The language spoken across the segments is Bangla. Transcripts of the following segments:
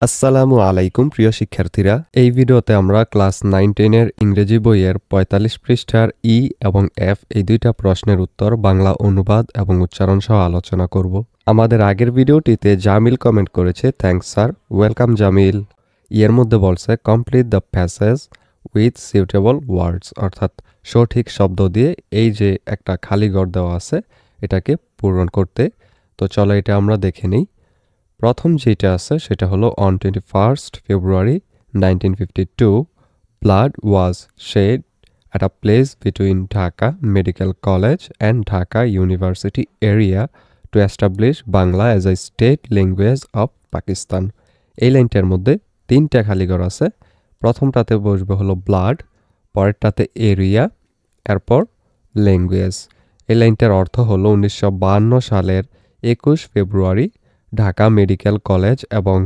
আসসালামু আলাইকুম প্রিয় শিক্ষার্থীরা, এই ভিডিওতে আমরা ক্লাস 9-10 এর ইংরেজি বইয়ের 45 পৃষ্ঠার ই এবং এফ এই দুইটা প্রশ্নের উত্তর বাংলা অনুবাদ এবং উচ্চারণ সহ আলোচনা করব। আমাদের আগের ভিডিওটিতে জামিল কমেন্ট করেছে, থ্যাঙ্কস স্যার, ওয়েলকাম জামিল। এর মধ্যে বলছে complete the passage with suitable words, অর্থাৎ সঠিক শব্দ দিয়ে এই যে একটা খালি ঘর দেওয়া আছে এটাকে পূরণ করতে। তো চলো এটা আমরা দেখে নিই। প্রথম যেটা আছে সেটা হলো on 21st February 1952 blood was shed at a place between Dhaka Medical College and Dhaka University area to establish Bangla as a state language of Pakistan। এই লাইনটার মধ্যে তিনটা খালিঘর আছে। প্রথমটাতে বসবে হলো ব্লাড, পরেরটাতে এরিয়া, এরপর ল্যাঙ্গুয়েজ। এই লাইনটার অর্থ হলো 1952 সালের 21 ফেব্রুয়ারি ঢাকা মেডিকেল কলেজ এবং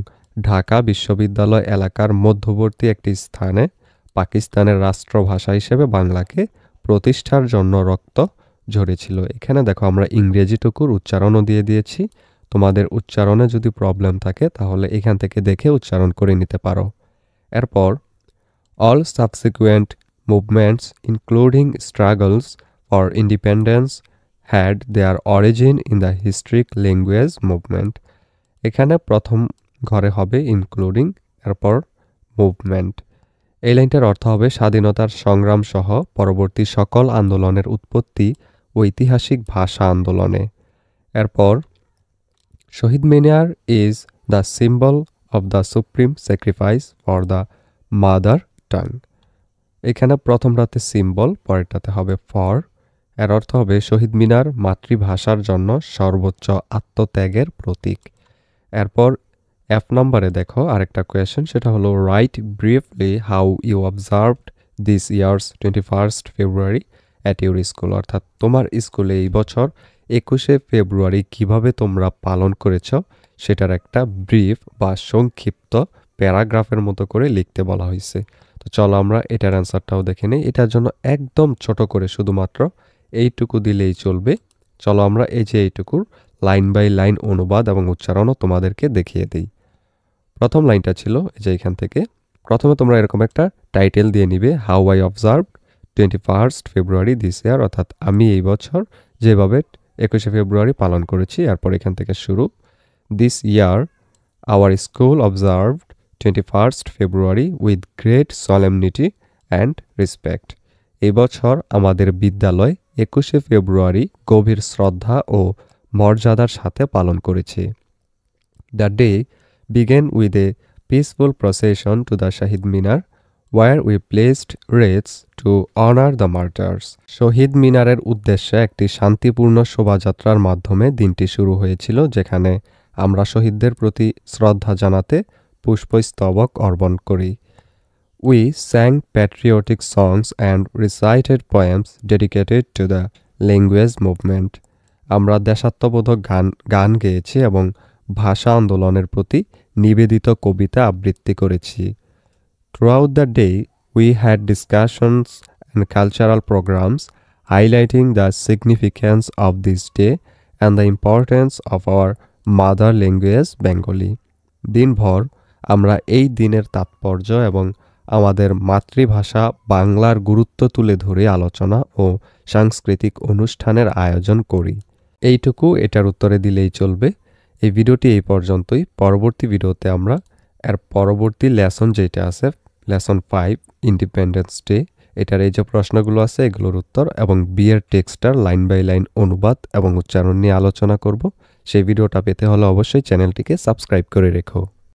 ঢাকা বিশ্ববিদ্যালয় এলাকার মধ্যবর্তী একটি স্থানে পাকিস্তানের রাষ্ট্রভাষা হিসেবে বাংলাকে প্রতিষ্ঠার জন্য রক্ত ঝরেছিল। এখানে দেখো আমরা ইংরেজিটুকুর উচ্চারণও দিয়ে দিয়েছি। তোমাদের উচ্চারণে যদি প্রবলেম থাকে তাহলে এখান থেকে দেখে উচ্চারণ করে নিতে পারো। এরপর all subsequent movements including struggles for independence had their origin in the historic language movement. এখানে প্রথম ঘরে হবে ইনক্লুডিং, এরপর মুভমেন্ট। এই লাইনটার অর্থ হবে স্বাধীনতার সংগ্রাম সহ পরবর্তী সকল আন্দোলনের উৎপত্তি ঐতিহাসিক ভাষা আন্দোলনে। এরপর Shaheed Minar is the symbol of the supreme sacrifice for the mother tongue. এখানে প্রথমটাতে সিম্বল, পরেরটাতে হবে ফর। এর অর্থ হবে শহীদ মিনার মাতৃভাষার জন্য সর্বোচ্চ আত্মত্যাগের প্রতীক। এরপর এফ নম্বরে দেখো আরেকটা কোয়েশ্চেন, সেটা হলো write briefly how you observed this year's 21st February at your school, অর্থাৎ তোমার স্কুলে এই বছর 21শে ফেব্রুয়ারি কিভাবে তোমরা পালন করেছ সেটার একটা ব্রিফ বা সংক্ষিপ্ত প্যারাগ্রাফের মতো করে লিখতে বলা হয়েছে। তো চলো আমরা এটার অ্যান্সারটাও দেখে নিই। এটার জন্য একদম ছোট করে শুধুমাত্র এইটুকু দিলেই চলবে। চলো আমরা এই যে এইটুকুর লাইন বাই লাইন অনুবাদ এবং উচ্চারণও তোমাদেরকে দেখিয়ে দিই। প্রথম লাইনটা ছিল যে এখান থেকে প্রথমে তোমরা এরকম একটা টাইটেল দিয়ে নিবে, how I observe 21st February this ইয়ার, অর্থাৎ আমি এই বছর যেভাবে 21শে ফেব্রুয়ারি পালন করেছি। এরপর এখান থেকে শুরু, this year our school observed 21st February with great solemnity and respect. এই বছর আমাদের বিদ্যালয় 21শে ফেব্রুয়ারি গভীর শ্রদ্ধা ও মর্যাদার সাথে পালন করেছে। The day began with a peaceful procession to the Shaheed Minar where we placed wreaths to honour the martyrs. শহীদ মিনারের উদ্দেশ্যে একটি শান্তিপূর্ণ শোভাযাত্রার মাধ্যমে দিনটি শুরু হয়েছিল, যেখানে আমরা শহীদদের প্রতি শ্রদ্ধা জানাতে পুষ্পস্তবক অর্পণ করি। We স্যাং patriotic songs and recited poems dedicated to the language movement. আমরা দেশাত্মবোধক গান গেয়েছি এবং ভাষা আন্দোলনের প্রতি নিবেদিত কবিতা আবৃত্তি করেছি। Throughout the day we had discussions and cultural programs highlighting the significance of this day and the importance of our mother language Bengali. দিনভর আমরা এই দিনের তাৎপর্য এবং আমাদের মাতৃভাষা বাংলার গুরুত্ব তুলে ধরে আলোচনা ও সাংস্কৃতিক অনুষ্ঠানের আয়োজন করি। এইটুকু এটার উত্তরে দিলেই চলবে। এই ভিডিওটি এই পর্যন্তই। পরবর্তী ভিডিওতে আমরা এর পরবর্তী লেসন যেটা আছে, লেসন 5 ইন্ডিপেন্ডেন্স ডে, এটার এই যে প্রশ্নগুলো আছে এগুলোর উত্তর এবং বিয়ের টেক্সটার লাইন বাই লাইন অনুবাদ এবং উচ্চারণ নিয়ে আলোচনা করব। সেই ভিডিওটা পেতে হলে অবশ্যই চ্যানেলটিকে সাবস্ক্রাইব করে রেখো।